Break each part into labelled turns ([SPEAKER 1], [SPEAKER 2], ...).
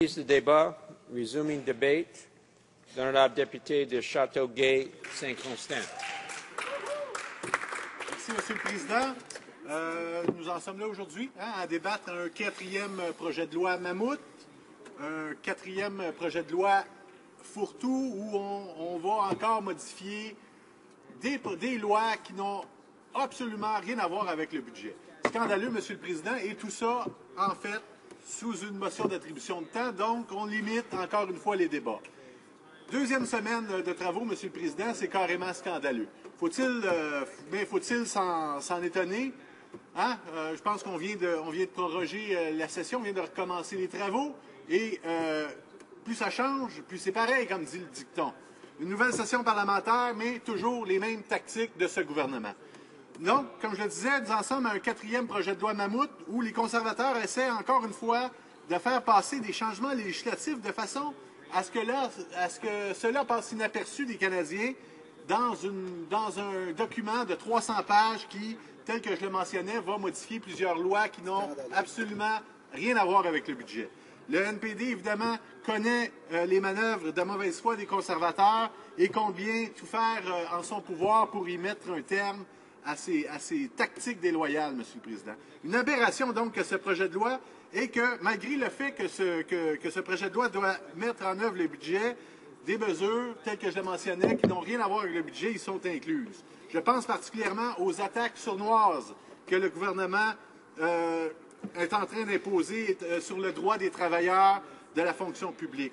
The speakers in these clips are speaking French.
[SPEAKER 1] Le débat, resuming debate. L'honorable député de Châteauguay-Saint-Constant.
[SPEAKER 2] Merci, Monsieur le Président. Nous en sommes là aujourd'hui à débattre un quatrième projet de loi Mammouth, un quatrième projet de loi fourre-tout où on va encore modifier des lois qui n'ont absolument rien à voir avec le budget. Scandaleux, Monsieur le Président, et tout ça, en fait, sous une motion d'attribution de temps, donc on limite encore une fois les débats. Deuxième semaine de travaux, Monsieur le Président, c'est carrément scandaleux. Faut-il s'en étonner? Je pense qu'on vient de proroger la session, on vient de recommencer les travaux, et plus ça change, plus c'est pareil, comme dit le dicton. Une nouvelle session parlementaire, mais toujours les mêmes tactiques de ce gouvernement. Donc, comme je le disais, nous en sommes à un quatrième projet de loi Mammouth où les conservateurs essaient encore une fois de faire passer des changements législatifs de façon à ce que cela passe inaperçu des Canadiens dans un document de 300 pages qui, tel que je le mentionnais, va modifier plusieurs lois qui n'ont absolument rien à voir avec le budget. Le NPD, évidemment, connaît les manœuvres de mauvaise foi des conservateurs et compte bien tout faire en son pouvoir pour y mettre un terme à ces tactiques déloyales, Monsieur le Président. Une aberration, donc, que ce projet de loi et que, malgré le fait que ce projet de loi doit mettre en œuvre le budget, des mesures, telles que je le mentionnais, qui n'ont rien à voir avec le budget, y sont incluses. Je pense particulièrement aux attaques sournoises que le gouvernement est en train d'imposer sur le droit des travailleurs de la fonction publique.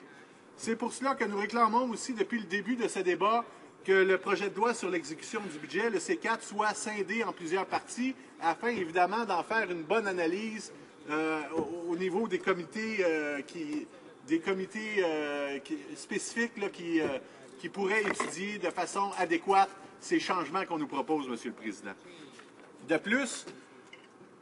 [SPEAKER 2] C'est pour cela que nous réclamons aussi, depuis le début de ce débat, que le projet de loi sur l'exécution du budget, le C4, soit scindé en plusieurs parties, afin évidemment d'en faire une bonne analyse au niveau des comités, spécifiques là, qui pourraient étudier de façon adéquate ces changements qu'on nous propose, Monsieur le Président. De plus,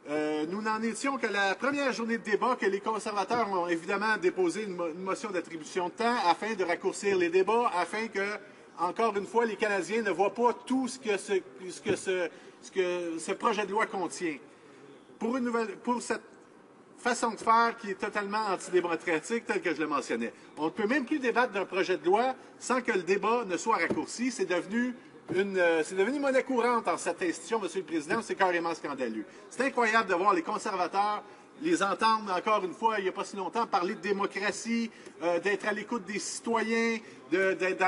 [SPEAKER 2] nous n'en étions que la première journée de débat que les conservateurs ont évidemment déposé une motion d'attribution de temps afin de raccourcir les débats, afin que, encore une fois, les Canadiens ne voient pas tout ce que ce projet de loi contient. Pour cette façon de faire qui est totalement antidémocratique, telle que je le mentionnais. On ne peut même plus débattre d'un projet de loi sans que le débat ne soit raccourci. C'est devenu monnaie courante en cette institution, Monsieur le Président. C'est carrément scandaleux. C'est incroyable de voir les conservateurs les entendre, encore une fois, il n'y a pas si longtemps, parler de démocratie, d'être à l'écoute des citoyens, d'être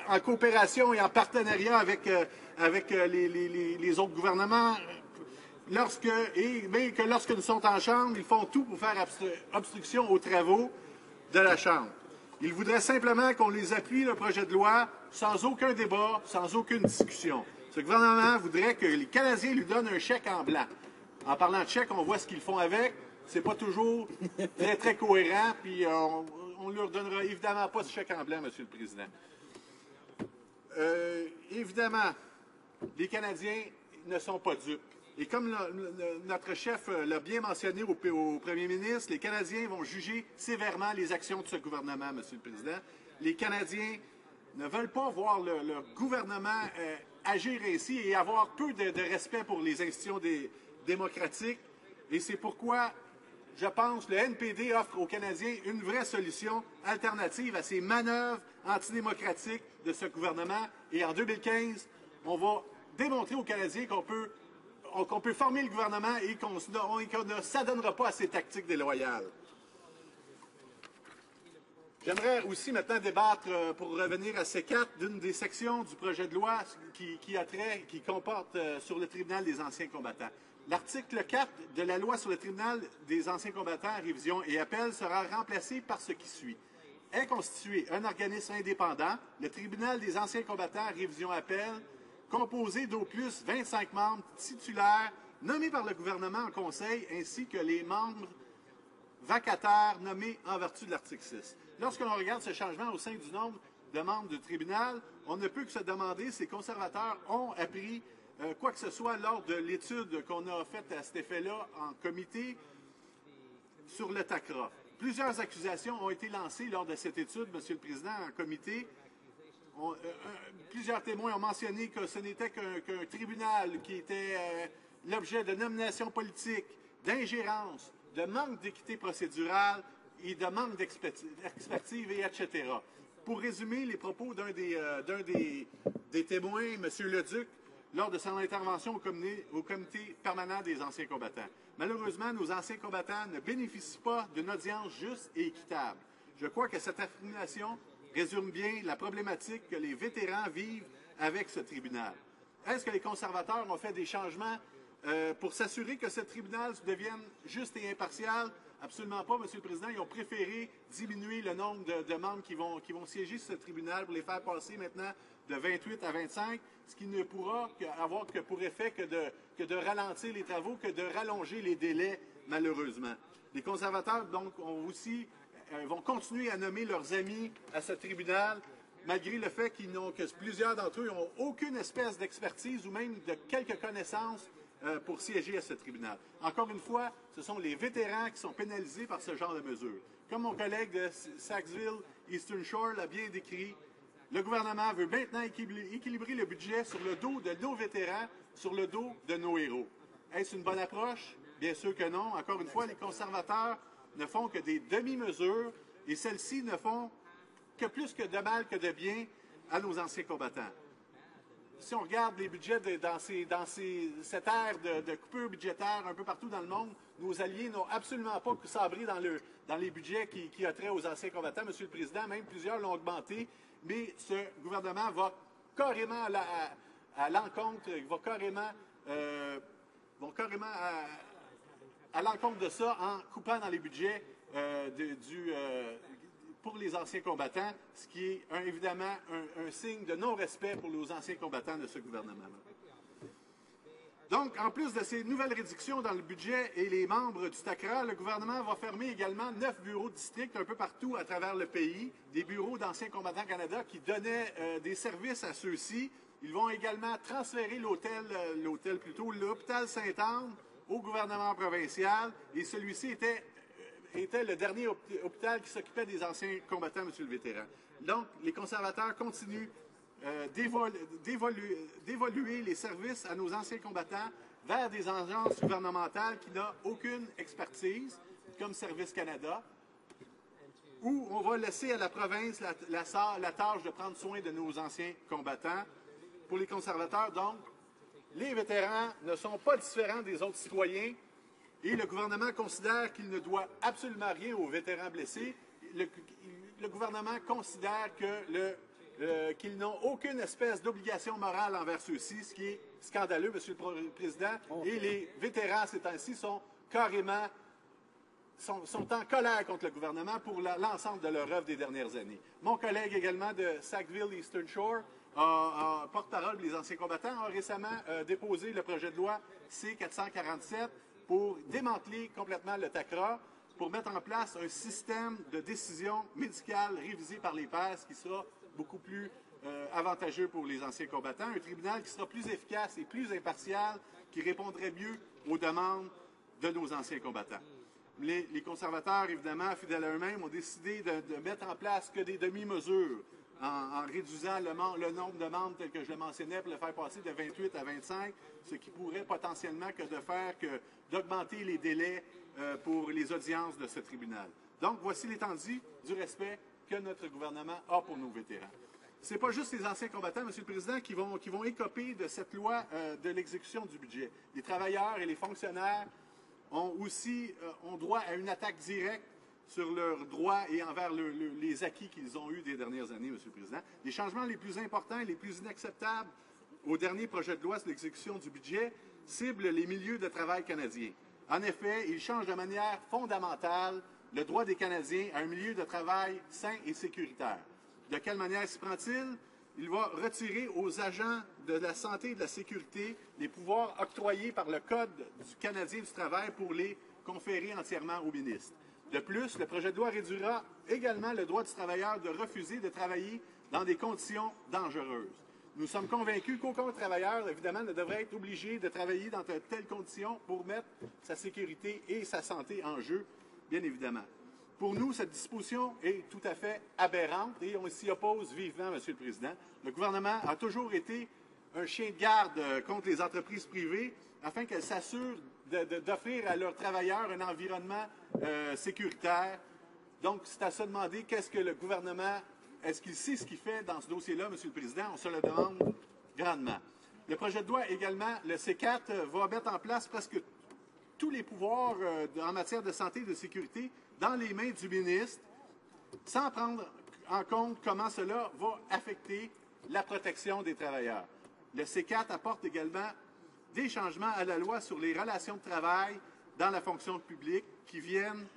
[SPEAKER 2] en coopération et en partenariat avec les autres gouvernements. Mais que lorsque nous sommes en Chambre, ils font tout pour faire obstruction aux travaux de la Chambre. Ils voudraient simplement qu'on les appuie, le projet de loi, sans aucun débat, sans aucune discussion. Ce gouvernement voudrait que les Canadiens lui donnent un chèque en blanc. En parlant de chèque, on voit ce qu'ils font avec. C'est pas toujours très, très cohérent, puis on ne leur donnera évidemment pas ce chèque en blanc, Monsieur le Président. Évidemment, les Canadiens ne sont pas dupes. Et comme notre chef l'a bien mentionné au Premier ministre, les Canadiens vont juger sévèrement les actions de ce gouvernement, Monsieur le Président. Les Canadiens ne veulent pas voir le gouvernement agir ainsi et avoir peu de respect pour les institutions démocratiques. Et c'est pourquoi, je pense, le NPD offre aux Canadiens une vraie solution alternative à ces manœuvres antidémocratiques de ce gouvernement. Et en 2015, on va démontrer aux Canadiens qu'on peut former le gouvernement et qu'on ne s'adonnera pas à ces tactiques déloyales. J'aimerais aussi maintenant débattre, pour revenir à C4, d'une des sections du projet de loi qui comporte sur le tribunal des anciens combattants. L'article 4 de la loi sur le tribunal des anciens combattants, révision et appel, sera remplacé par ce qui suit. Est constitué un organisme indépendant, le tribunal des anciens combattants, révision appel, composé d'au plus 25 membres titulaires nommés par le gouvernement en conseil, ainsi que les membres vacataires nommés en vertu de l'article 6. Lorsque l'on regarde ce changement au sein du nombre de membres du tribunal, on ne peut que se demander si les conservateurs ont appris quoi que ce soit lors de l'étude qu'on a faite à cet effet-là en comité sur le TACRA. Plusieurs accusations ont été lancées lors de cette étude, Monsieur le Président, en comité. Plusieurs témoins ont mentionné que ce n'était qu'un tribunal qui était l'objet de nominations politiques, d'ingérence, de manque d'équité procédurale et de manque d'expertise, et etc. Pour résumer les propos d'un des témoins, M. Leduc, lors de son intervention au comité permanent des anciens combattants. Malheureusement, nos anciens combattants ne bénéficient pas d'une audience juste et équitable. Je crois que cette affirmation résume bien la problématique que les vétérans vivent avec ce tribunal. Est-ce que les conservateurs ont fait des changements pour s'assurer que ce tribunal devienne juste et impartial? Absolument pas, M. le Président. Ils ont préféré diminuer le nombre de membres qui vont siéger sur ce tribunal pour les faire passer maintenant de 28 à 25, ce qui ne pourra avoir que pour effet que de ralentir les travaux, que de rallonger les délais, malheureusement. Les conservateurs, donc, vont continuer à nommer leurs amis à ce tribunal, malgré le fait que plusieurs d'entre eux n'ont aucune espèce d'expertise ou même de quelques connaissances pour siéger à ce tribunal. Encore une fois, ce sont les vétérans qui sont pénalisés par ce genre de mesures. Comme mon collègue de Saxville, Eastern Shore l'a bien décrit, le gouvernement veut maintenant équilibrer le budget sur le dos de nos vétérans, sur le dos de nos héros. Est-ce une bonne approche? Bien sûr que non. Encore une fois, les conservateurs ne font que des demi-mesures et celles-ci ne font que plus que de mal que de bien à nos anciens combattants. Si on regarde les budgets cette ère de coupure budgétaire un peu partout dans le monde, nos alliés n'ont absolument pas sabré dans les budgets qui ont trait aux anciens combattants. Monsieur le Président, même plusieurs l'ont augmenté, mais ce gouvernement va carrément à l'encontre, à l'encontre de ça en coupant dans les budgets pour les anciens combattants, ce qui est évidemment un signe de non-respect pour les anciens combattants de ce gouvernement-là. Donc, en plus de ces nouvelles réductions dans le budget et les membres du TACRA, le gouvernement va fermer également 9 bureaux de district un peu partout à travers le pays, des bureaux d'Anciens combattants Canada qui donnaient des services à ceux-ci. Ils vont également transférer l'hôpital Sainte-Anne au gouvernement provincial et celui-ci était le dernier hôpital qui s'occupait des anciens combattants, M. le vétéran. Donc, les conservateurs continuent d'évoluer les services à nos anciens combattants vers des agences gouvernementales qui n'ont aucune expertise, comme Service Canada, où on va laisser à la province la tâche de prendre soin de nos anciens combattants. Pour les conservateurs, donc, les vétérans ne sont pas différents des autres citoyens. Et le gouvernement considère qu'il ne doit absolument rien aux vétérans blessés. Le gouvernement considère qu'ils n'ont aucune espèce d'obligation morale envers ceux-ci, ce qui est scandaleux, Monsieur le Président. Et les vétérans, ces temps-ci, sont en colère contre le gouvernement pour l'ensemble de leur œuvre des dernières années. Mon collègue également de Sackville Eastern Shore, porte-parole des anciens combattants, a récemment déposé le projet de loi C-447 pour démanteler complètement le TACRA, pour mettre en place un système de décision médicale révisé par les pairs, ce qui sera beaucoup plus avantageux pour les anciens combattants, un tribunal qui sera plus efficace et plus impartial, qui répondrait mieux aux demandes de nos anciens combattants. Les conservateurs, évidemment, fidèles à eux-mêmes, ont décidé de mettre en place que des demi-mesures en réduisant le nombre de membres tel que je le mentionnais pour le faire passer de 28 à 25, ce qui pourrait potentiellement d'augmenter les délais pour les audiences de ce tribunal. Donc, voici l'étendue du respect que notre gouvernement a pour nos vétérans. Ce n'est pas juste les anciens combattants, M. le Président, qui vont écoper de cette loi de l'exécution du budget. Les travailleurs et les fonctionnaires ont droit à une attaque directe sur leurs droits et envers les acquis qu'ils ont eus des dernières années, M. le Président. Les changements les plus importants et les plus inacceptables au dernier projet de loi sur l'exécution du budget ciblent les milieux de travail canadiens. En effet, ils changent de manière fondamentale le droit des Canadiens à un milieu de travail sain et sécuritaire. De quelle manière s'y prend-il? Il va retirer aux agents de la santé et de la sécurité les pouvoirs octroyés par le Code du Canadien du travail pour les conférer entièrement au ministre. De plus, le projet de loi réduira également le droit du travailleur de refuser de travailler dans des conditions dangereuses. Nous sommes convaincus qu'aucun travailleur, évidemment, ne devrait être obligé de travailler dans de telles conditions pour mettre sa sécurité et sa santé en jeu, bien évidemment. Pour nous, cette disposition est tout à fait aberrante et on s'y oppose vivement, M. le Président. Le gouvernement a toujours été un chien de garde contre les entreprises privées afin qu'elles s'assurent d'offrir à leurs travailleurs un environnement sécuritaire Donc, c'est à se demander qu'est-ce que le gouvernement, est-ce qu'il sait ce qu'il fait dans ce dossier-là, Monsieur le Président? On se le demande grandement. Le projet de loi également, le C4 va mettre en place presque tous les pouvoirs en matière de santé et de sécurité dans les mains du ministre, sans prendre en compte comment cela va affecter la protection des travailleurs. Le C4 apporte également des changements à la loi sur les relations de travail dans la fonction publique qui viennent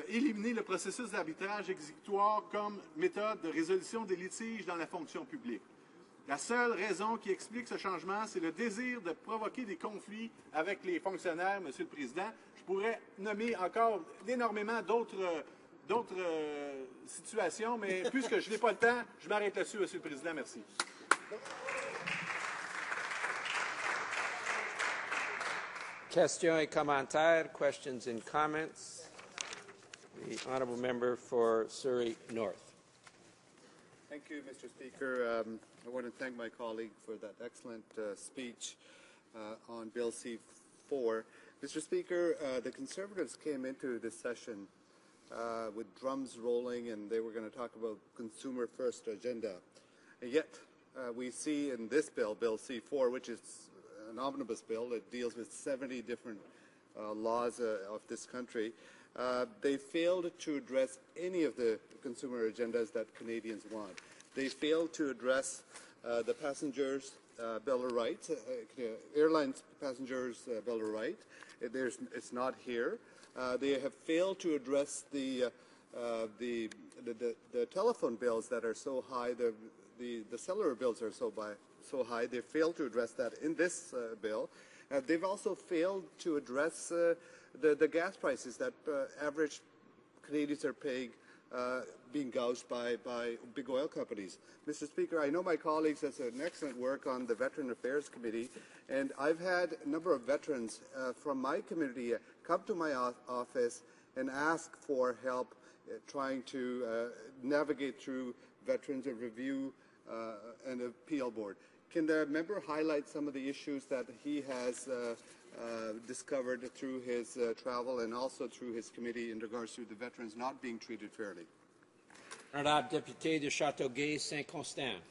[SPEAKER 2] éliminer le processus d'arbitrage exécutoire comme méthode de résolution des litiges dans la fonction publique. La seule raison qui explique ce changement, c'est le désir de provoquer des conflits avec les fonctionnaires, Monsieur le Président. Je pourrais nommer encore énormément d'autres situations, mais puisque je n'ai pas le temps, je m'arrête là-dessus, Monsieur le Président. Merci.
[SPEAKER 1] Questions et commentaires, questions and comments. The honourable member for Surrey North.
[SPEAKER 3] Thank you, Mr. Speaker. I want to thank my colleague for that excellent speech on Bill C-4. Mr. Speaker, the Conservatives came into this session with drums rolling, and they were going to talk about consumer first agenda. And yet, we see in this bill, Bill C-4, which is an omnibus bill that deals with 70 different laws of this country, they failed to address any of the consumer agendas that Canadians want. They failed to address the passengers' Bill of Rights, airlines passengers' Bill of Rights. It's not here. They have failed to address the telephone bills that are so high, the cellular bills are so high. They failed to address that in this bill. They've also failed to address the gas prices that average Canadians are paying, being gouged by big oil companies. Mr. Speaker, I know my colleagues have done excellent work on the Veteran Affairs Committee, and I've had a number of veterans from my community come to my office and ask for help trying to navigate through Veterans Review and Appeal Board. Can the member highlight some of the issues that he has discovered through his travel and also through his committee in regards to the veterans not being treated fairly?
[SPEAKER 1] Honorable député de Châteauguay, Saint-Constant.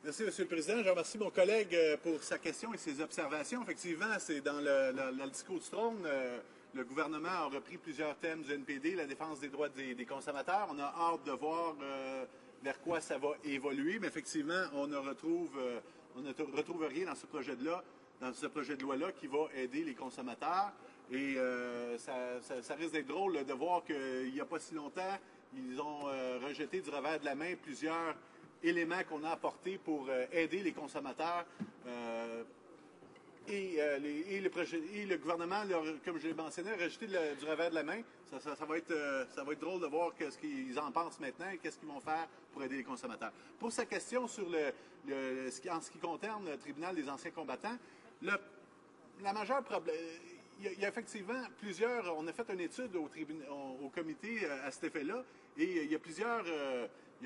[SPEAKER 2] Merci, Monsieur le Président. Je remercie mon collègue pour sa question et ses observations. Effectivement, c'est dans le discours du trône. Le gouvernement a repris plusieurs thèmes du NPD, la défense des droits des consommateurs. On a hâte de voir vers quoi ça va évoluer, mais effectivement, on ne retrouve rien dans ce projet de loi-là qui va aider les consommateurs. Et ça risque d'être drôle de voir qu'il n'y a pas si longtemps, ils ont rejeté du revers de la main plusieurs éléments qu'on a apportés pour aider les consommateurs. Le gouvernement, comme je l'ai mentionné, a rejeté du revers de la main. Ça va être drôle de voir ce qu'ils en pensent maintenant et qu'est-ce qu'ils vont faire pour aider les consommateurs. Pour sa question sur en ce qui concerne le tribunal des anciens combattants, la majeure problème, il y a effectivement plusieurs. On a fait une étude au comité à cet effet-là, et il y a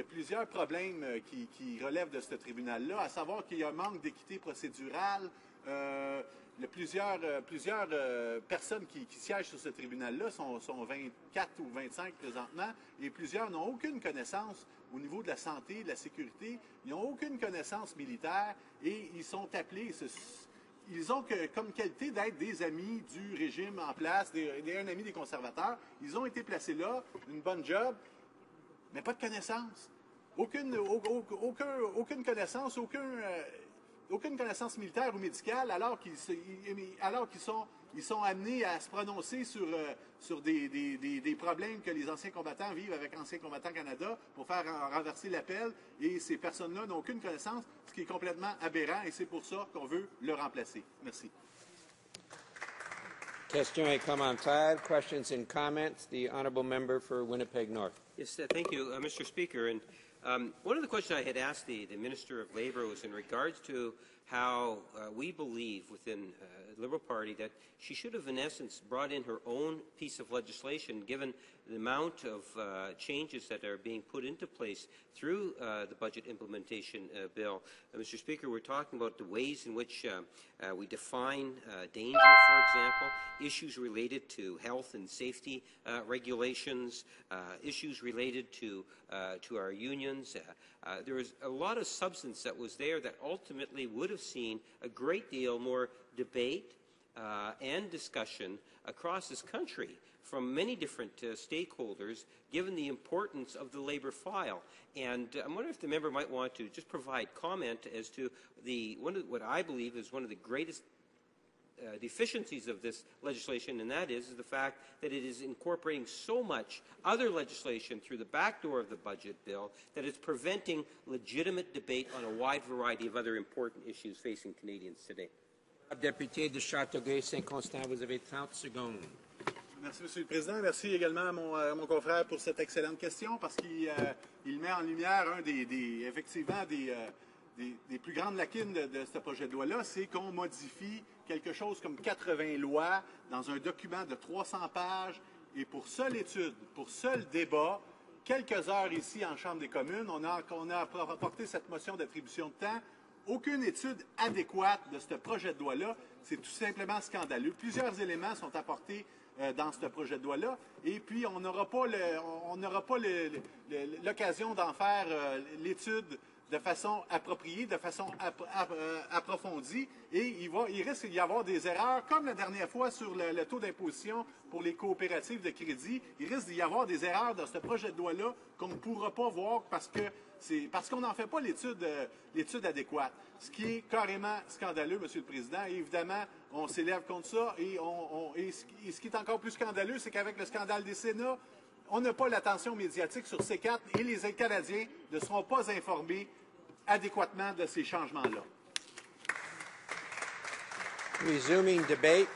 [SPEAKER 2] plusieurs problèmes qui relèvent de ce tribunal-là, à savoir qu'il y a un manque d'équité procédurale. Plusieurs personnes qui siègent sur ce tribunal-là sont 24 ou 25 présentement, et plusieurs n'ont aucune connaissance au niveau de la santé, de la sécurité, ils n'ont aucune connaissance militaire, et ils sont appelés, ils ont comme qualité d'être des amis du régime en place, un ami des conservateurs. Ils ont été placés là, une bonne job, mais pas de connaissance. Aucune connaissance, aucune connaissance militaire ou médicale, alors qu'ils sont amenés à se prononcer sur des problèmes que les anciens combattants vivent avec Anciens combattants Canada pour faire renverser l'appel, et ces personnes-là n'ont aucune connaissance, ce qui est complètement aberrant, et c'est pour ça qu'on veut le remplacer. Merci.
[SPEAKER 1] Questions et commentaires, questions and comments. The honourable member for Winnipeg North.
[SPEAKER 4] Yes, thank you, Mr. Speaker. And one of the questions I had asked the Minister of Labour was in regards to how we believe within the Liberal Party that she should have, in essence, brought in her own piece of legislation, given the amount of changes that are being put into place through the budget implementation bill. Mr. Speaker, we're talking about the ways in which we define danger, for example, issues related to health and safety regulations, issues related to our unions. There was a lot of substance that was there that ultimately would have seen a great deal more debate and discussion across this country from many different stakeholders, given the importance of the Labour file. And I'm wondering if the member might want to just provide comment as to what I believe is one of the greatest deficiencies of this legislation, and that is the fact that it is incorporating so much other legislation through the back door of the budget bill that it's preventing legitimate debate on a wide variety of other important issues facing Canadians today.
[SPEAKER 1] Député de Châteauguay-Saint-Constant, vous avez 30 secondes.
[SPEAKER 2] Merci, Monsieur le Président. Merci également à mon confrère pour cette excellente question parce qu'il met en lumière effectivement des plus grandes lacunes de ce projet de loi-là, c'est qu'on modifie quelque chose comme 80 lois dans un document de 300 pages et pour seule étude, pour seul débat, quelques heures ici en Chambre des communes, on a apporté cette motion d'attribution de temps. Aucune étude adéquate de ce projet de loi-là, c'est tout simplement scandaleux. Plusieurs éléments sont apportés dans ce projet de loi-là, et puis on n'aura pas l'occasion d'en faire l'étude de façon appropriée, de façon approfondie, et il risque d'y avoir des erreurs, comme la dernière fois sur le taux d'imposition pour les coopératives de crédit, il risque d'y avoir des erreurs dans ce projet de loi-là qu'on ne pourra pas voir parce qu'on n'en fait pas l'étude adéquate. Ce qui est carrément scandaleux, Monsieur le Président, et évidemment, on s'élève contre ça, et ce qui est encore plus scandaleux, c'est qu'avec le scandale des Sénats, on n'a pas l'attention médiatique sur C4 et les Canadiens ne seront pas informés adéquatement de ces changements-là.
[SPEAKER 1] Resuming debate.